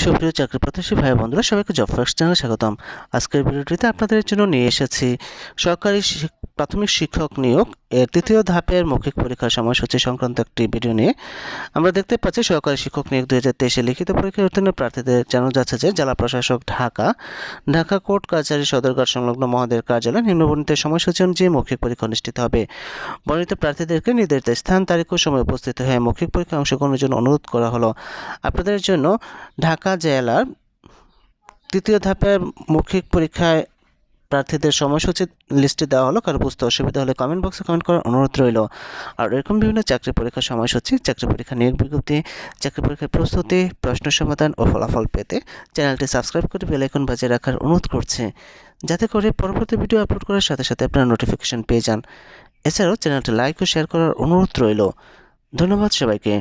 সুপ্রিয় চাকরি প্রত্যাশী ভাই বন্ধুরা, সবাইকে জব ফার্স্ট চ্যানেলে স্বাগতম। আজকের ভিডিওটিতে আপনাদের জন্য নিয়ে এসেছি সরকারি প্রাথমিক শিক্ষক নিয়োগ এর তৃতীয় ধাপের মৌখিক পরীক্ষার সময়সূচি সংক্রান্ত একটি ভিডিও নিয়ে। আমরা দেখতে পাচ্ছি সরকারি শিক্ষক নিয়োগ 2023 লিখিত পরীক্ষায় উত্তীর্ণ প্রার্থীদের জানানো যাচ্ছে যে জেলা প্রশাসক ঢাকা কোর্ট কাছারি সদরঘাট সংলগ্ন মহোদয়ের কার্যালয়ে নিম্নবর্ণিত সময়সূচি অনুযায়ী মৌখিক পরীক্ষা অনুষ্ঠিত হবে। বর্ণিত প্রার্থীদেরকে নির্ধারিত স্থান, তারিখ ও সময় উপস্থিত হয়ে মৌখিক পরীক্ষায় অংশগ্রহণের জন্য অনুরোধ করা হলো। আপনাদের জন্য ঢাকা জেলার তৃতীয় ধাপের মৌখিক পরীক্ষায় প্রার্থীদের সময়সূচি লিস্টে দেওয়া হলো। কারো বুঝতে অসুবিধা হলে কমেন্ট বক্সে কমেন্ট করার অনুরোধ রইল। আর এরকম বিভিন্ন চাকরি পরীক্ষার সময়সূচি, চাকরি পরীক্ষা নিয়োগ বিজ্ঞপ্তি, চাকরি পরীক্ষার প্রস্তুতি, প্রশ্ন সমাধান ও ফলাফল পেতে চ্যানেলটি সাবস্ক্রাইব করে বেল আইকন বাজিয়ে রাখার অনুরোধ করছে, যাতে করে পরবর্তী ভিডিও আপলোড করার সাথে সাথে আপনারা নোটিফিকেশন পেয়ে যান। এছাড়াও চ্যানেলটি লাইক ও শেয়ার করার অনুরোধ রইল। ধন্যবাদ সবাইকে।